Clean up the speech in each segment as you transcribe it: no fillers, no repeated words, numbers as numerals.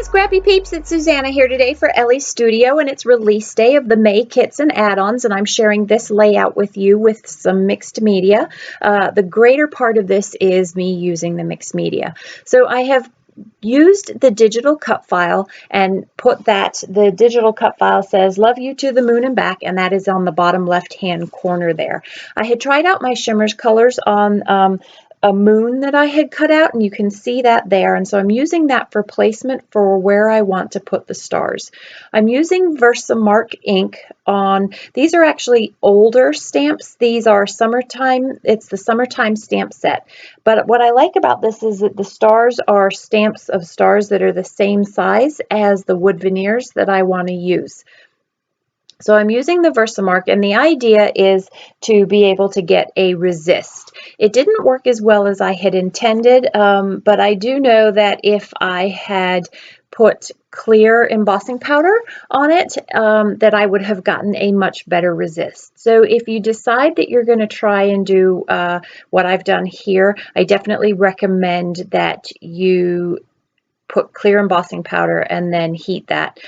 Scrappy Peeps, it's Suzanna here today for Ellie's Studio, and it's release day of the May kits and add-ons, and I'm sharing this layout with you with some mixed media. The greater part of this is me using the mixed media. So I have used the digital cut file and put that, the digital cut file says love you to the moon and back, and that is on the bottom left hand corner there. I had tried out my Shimmerz colors on a moon that I had cut out, and you can see that there, and so I'm using that for placement for where I want to put the stars. I'm using Versamark ink on, these are actually older stamps. These are summertime, it's the summertime stamp set, but what I like about this is that the stars are stamps of stars that are the same size as the wood veneers that I want to use. So I'm using the Versamark, and the idea is to be able to get a resist. It didn't work as well as I had intended, but I do know that if I had put clear embossing powder on it, that I would have gotten a much better resist. So if you decide that you're going to try and do what I've done here, I definitely recommend that you put clear embossing powder and then heat that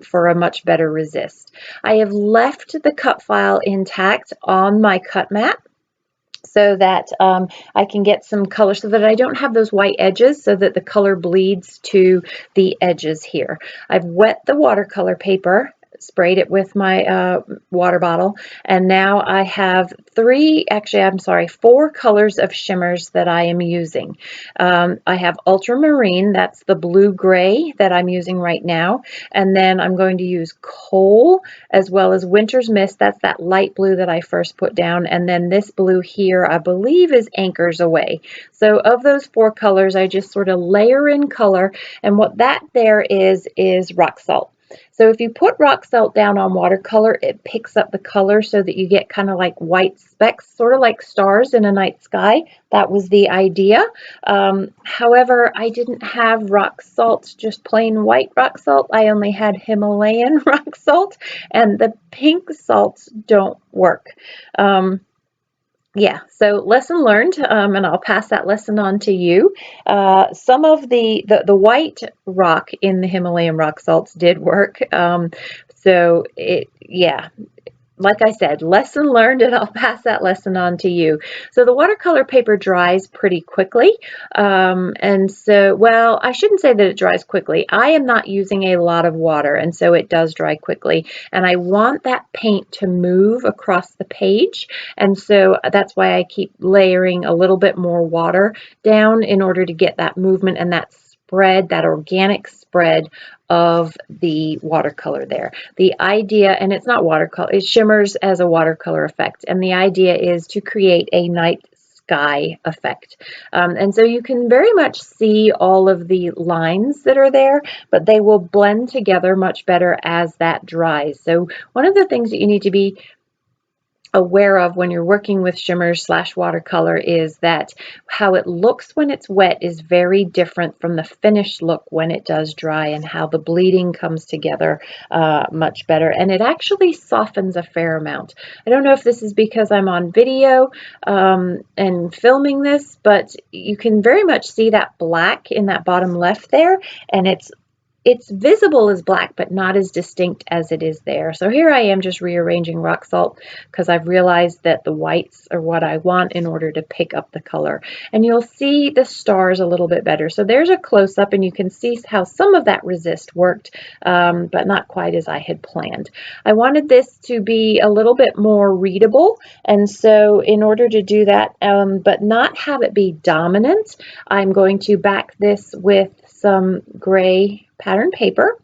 for a much better resist. I have left the cut file intact on my cut mat so that I can get some color so that I don't have those white edges, so that the color bleeds to the edges here. I've wet the watercolor paper, sprayed it with my water bottle, and now I have four colors of Shimmerz that I am using. I have ultramarine, that's the blue-gray that I'm using right now, and then I'm going to use coal as well as winter's mist, that's that light blue that I first put down, and then this blue here I believe is anchors away. So of those four colors, I just sort of layer in color, and what that there is rock salt. So if you put rock salt down on watercolor, it picks up the color so that you get kind of like white specks, sort of like stars in a night sky. That was the idea. However, I didn't have rock salt, just plain white rock salt. I only had Himalayan rock salt, and the pink salts don't work. Yeah, so lesson learned, and I'll pass that lesson on to you. Some of the white rock in the Himalayan rock salts did work. So yeah, like I said, lesson learned, and I'll pass that lesson on to you. So the watercolor paper dries pretty quickly. And so, well, I shouldn't say that it dries quickly. I am not using a lot of water, and so it does dry quickly. And I want that paint to move across the page. And so that's why I keep layering a little bit more water down in order to get that movement and that spread, that organic spread of the watercolor there. The idea, and it's not watercolor, it shimmers as a watercolor effect, and the idea is to create a night sky effect. And so you can very much see all of the lines that are there, but they will blend together much better as that dries. So one of the things that you need to be aware of when you're working with Shimmerz / watercolor is that how it looks when it's wet is very different from the finished look when it does dry, and how the bleeding comes together much better, and it actually softens a fair amount. I don't know if this is because I'm on video and filming this, but you can very much see that black in that bottom left there, and it's visible as black, but not as distinct as it is there. So here I am just rearranging rock salt because I've realized that the whites are what I want in order to pick up the color. And you'll see the stars a little bit better. So there's a close-up, and you can see how some of that resist worked, but not quite as I had planned. I wanted this to be a little bit more readable, and so in order to do that, but not have it be dominant, I'm going to back this with some gray pattern paper,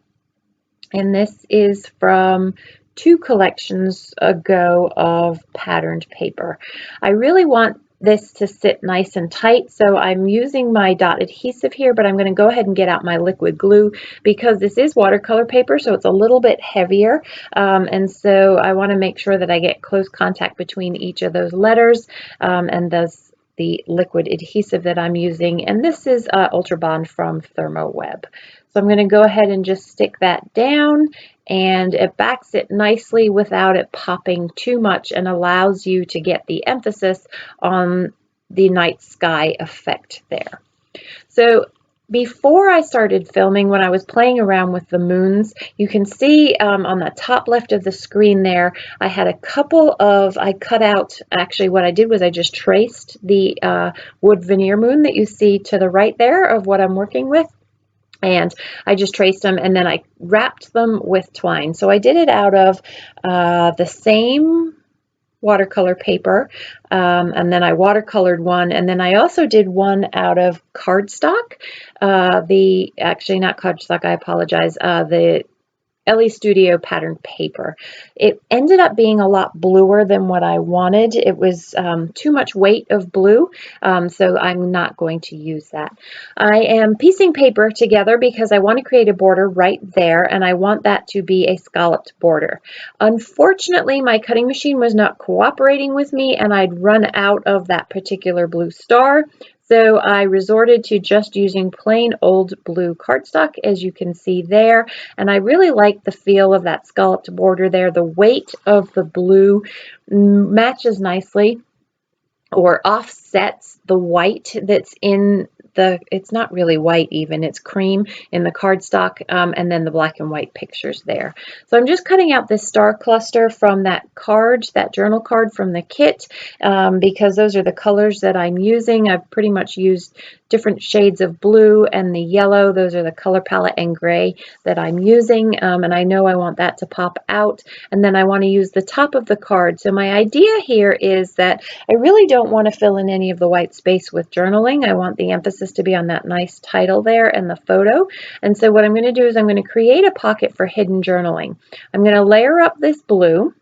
and this is from 2 collections ago of patterned paper. I really want this to sit nice and tight, so I'm using my dot adhesive here, but I'm going to go ahead and get out my liquid glue because this is watercolor paper, so it's a little bit heavier, and so I want to make sure that I get close contact between each of those letters, and the liquid adhesive that I'm using, and this is Ultra Bond from ThermoWeb. So I'm going to go ahead and just stick that down, and it backs it nicely without it popping too much, and allows you to get the emphasis on the night sky effect there. So before I started filming, when I was playing around with the moons, you can see on the top left of the screen there, I had a couple of, I cut out, actually what I did was I just traced the wood veneer moon that you see to the right there of what I'm working with. And I just traced them and then I wrapped them with twine. So I did it out of the same watercolor paper, and then I watercolored one, and then I also did one out of cardstock. Actually not cardstock, I apologize, the Elle Studio pattern paper. It ended up being a lot bluer than what I wanted. It was too much weight of blue, so I'm not going to use that. I am piecing paper together because I want to create a border right there, and I want that to be a scalloped border. Unfortunately, my cutting machine was not cooperating with me, and I'd run out of that particular blue star. So I resorted to just using plain old blue cardstock, as you can see there. And I really like the feel of that scalloped border there. The weight of the blue matches nicely or offsets the white that's in it's not really white even, it's cream in the cardstock, and then the black and white pictures there. So I'm just cutting out this star cluster from that card, that journal card from the kit, because those are the colors that I'm using. I've pretty much used different shades of blue and the yellow. Those are the color palette and gray that I'm using, and I know I want that to pop out, and then I want to use the top of the card. So my idea here is that I really don't want to fill in any of the white space with journaling. I want the emphasis to be on that nice title there and the photo. And so what I'm going to do is I'm going to create a pocket for hidden journaling. I'm going to layer up this blue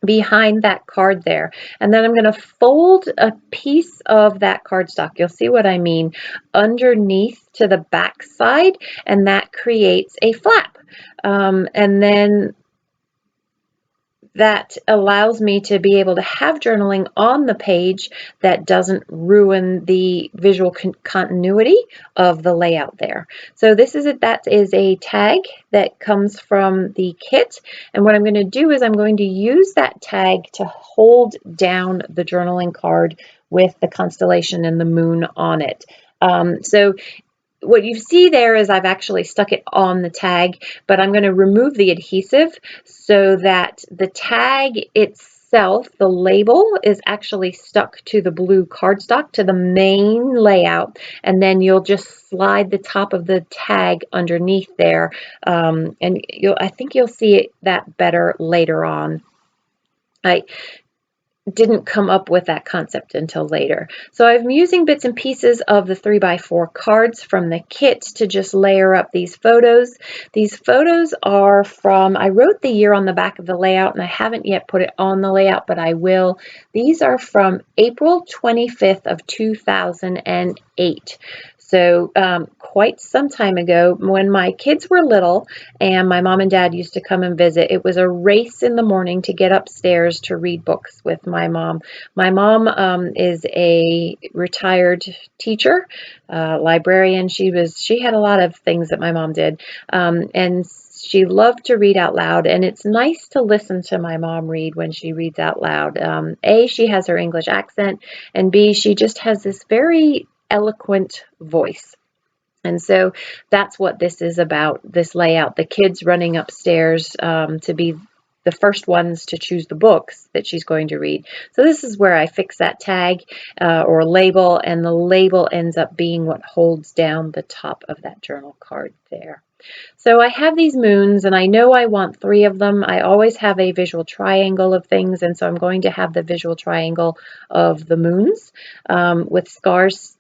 behind that card there, and then I'm going to fold a piece of that cardstock, you'll see what I mean, underneath to the back side, and that creates a flap, and then that allows me to be able to have journaling on the page that doesn't ruin the visual continuity of the layout there. So that is a tag that comes from the kit, and what I'm going to do is I'm going to use that tag to hold down the journaling card with the constellation and the moon on it. So what you see there is I've actually stuck it on the tag, but I'm going to remove the adhesive so that the tag itself, the label, is actually stuck to the blue cardstock, to the main layout, and then you'll just slide the top of the tag underneath there, and I think you'll see that better later on. I didn't come up with that concept until later. So I'm using bits and pieces of the 3x4 cards from the kit to just layer up these photos. These photos are from, I wrote the year on the back of the layout and I haven't yet put it on the layout, but I will. These are from April 25th of 2008. So quite some time ago, when my kids were little and my mom and dad used to come and visit, it was a race in the morning to get upstairs to read books with my mom. My mom is a retired teacher, librarian. She had a lot of things that my mom did, and she loved to read out loud, and it's nice to listen to my mom read when she reads out loud. A, she has her English accent, and B, she just has this very eloquent voice. And so that's what this is about, this layout. The kids running upstairs to be the first ones to choose the books that she's going to read. So this is where I fix that tag or label, and the label ends up being what holds down the top of that journal card there. So I have these moons, and I know I want 3 of them. I always have a visual triangle of things, and so I'm going to have the visual triangle of the moons with stars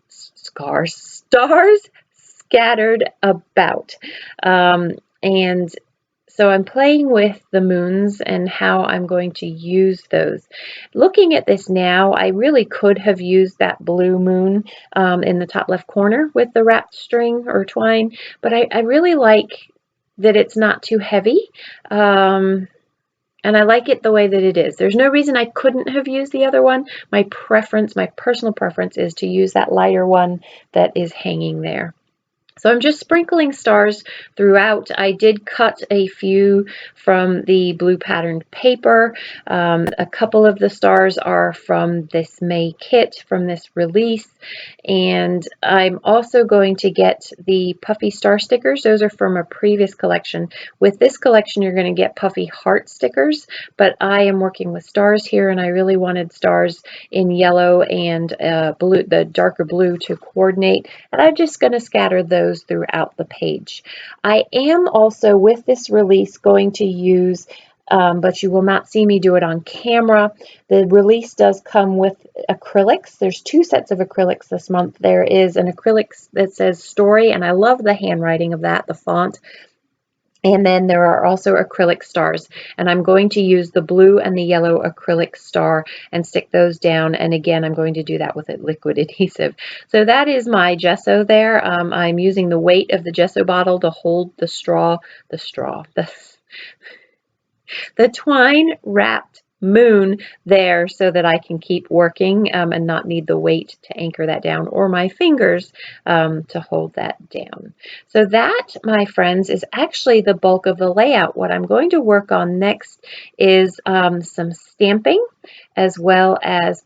scattered about. And so I'm playing with the moons and how I'm going to use those. Looking at this now, I really could have used that blue moon in the top left corner with the wrapped string or twine, but I really like that it's not too heavy. And I like it the way that it is. There's no reason I couldn't have used the other one. My preference, my personal preference, is to use that lighter one that is hanging there. So I'm just sprinkling stars throughout. I did cut a few from the blue patterned paper. A couple of the stars are from this May kit, from this release. And I'm also going to get the Puffy star stickers. Those are from a previous collection. With this collection, you're going to get Puffy heart stickers, but I am working with stars here, and I really wanted stars in yellow and blue, the darker blue, to coordinate. And I'm just going to scatter those throughout the page. I am also, with this release, going to use but you will not see me do it on camera. The release does come with acrylics. There's 2 sets of acrylics this month. There is an acrylic that says Story, and I love the handwriting of that, the font. And then there are also acrylic stars, and I'm going to use the blue and the yellow acrylic star and stick those down. And again, I'm going to do that with a liquid adhesive. So that is my gesso there. I'm using the weight of the gesso bottle to hold the twine wrapped moon there so that I can keep working and not need the weight to anchor that down, or my fingers to hold that down. So that, my friends, is actually the bulk of the layout. What I'm going to work on next is some stamping, as well as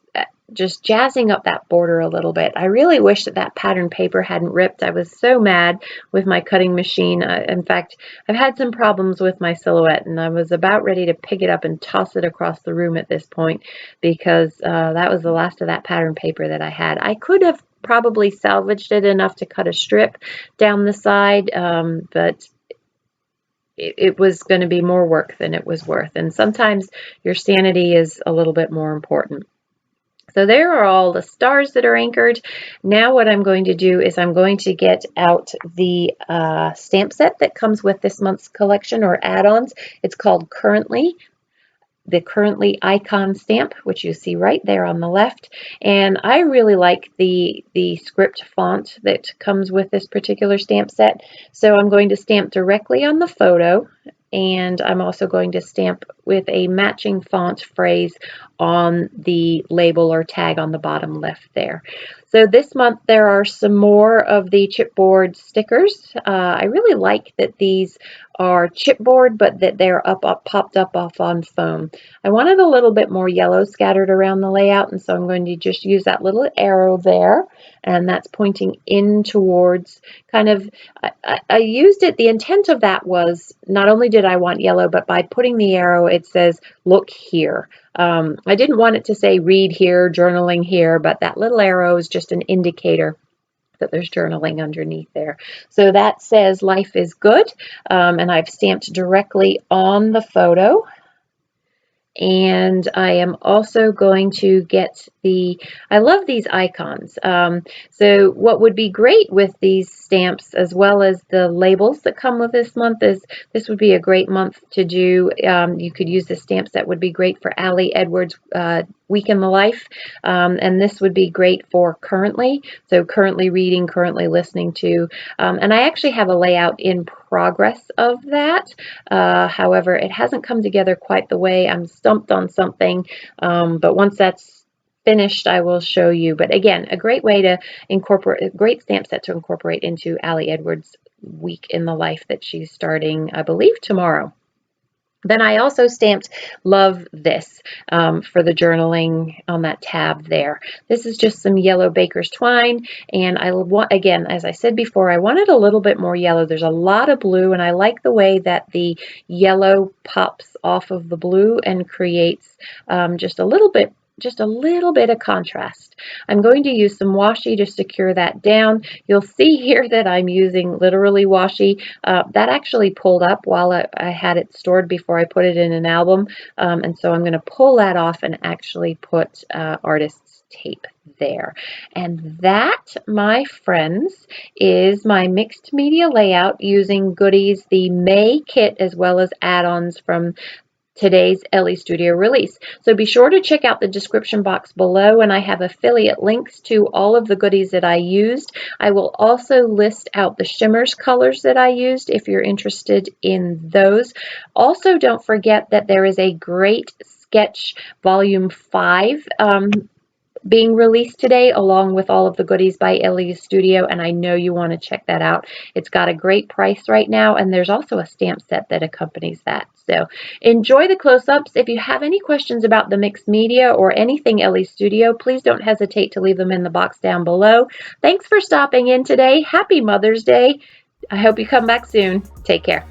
just jazzing up that border a little bit. I really wish that that pattern paper hadn't ripped. I was so mad with my cutting machine. In fact, I've had some problems with my silhouette, and I was about ready to pick it up and toss it across the room at this point, because that was the last of that pattern paper that I had. I could have probably salvaged it enough to cut a strip down the side, but it was going to be more work than it was worth. And sometimes your sanity is a little bit more important. So there are all the stars that are anchored. Now what I'm going to do is I'm going to get out the stamp set that comes with this month's collection, or add-ons. It's called Currently, the Currently icon stamp, which you see right there on the left. And I really like the script font that comes with this particular stamp set. So I'm going to stamp directly on the photo, and I'm also going to stamp with a matching font phrase on the label or tag on the bottom left there. So this month there are some more of the chipboard stickers. I really like that these are chipboard, but that they're popped up off on foam. I wanted a little bit more yellow scattered around the layout, and so I'm going to just use that little arrow there, and that's pointing in towards kind of, I used it, the intent of that was not only did I want yellow, but by putting the arrow, it says, look here. I didn't want it to say read here, journaling here, but that little arrow is just an indicator that there's journaling underneath there. So that says life is good, and I've stamped directly on the photo. And I am also going to get I love these icons. So what would be great with these stamps, as well as the labels that come with this month, is this would be a great month to do. You could use the stamps that would be great for Ali Edwards' Week in the Life, and this would be great for currently. So currently reading, currently listening to, and I actually have a layout in progress of that. However, it hasn't come together quite the way. I'm stumped on something, but once that's finished, I will show you. But again, a great way to incorporate, a great stamp set to incorporate into Ali Edwards' Week in the Life that she's starting, I believe, tomorrow. Then I also stamped Love This for the journaling on that tab there. This is just some yellow baker's twine, and I want, again, as I said before, I wanted a little bit more yellow. There's a lot of blue, and I like the way that the yellow pops off of the blue and creates just a little bit of contrast. I'm going to use some washi to secure that down. You'll see here that I'm using literally washi. That actually pulled up while I had it stored before I put it in an album. And so I'm going to pull that off and actually put artist's tape there. And that, my friends, is my mixed media layout using goodies, the May kit, as well as add-ons from today's Elle Studio release. So be sure to check out the description box below, and I have affiliate links to all of the goodies that I used. I will also list out the Shimmerz colors that I used if you're interested in those. Also, don't forget that there is a great Sketch Volume 5 being released today, along with all of the goodies by Elle Studio, and I know you want to check that out. It's got a great price right now, and there's also a stamp set that accompanies that. So enjoy the close-ups. If you have any questions about the mixed media or anything Elle Studio, please don't hesitate to leave them in the box down below. Thanks for stopping in today. Happy Mother's Day. I hope you come back soon. Take care.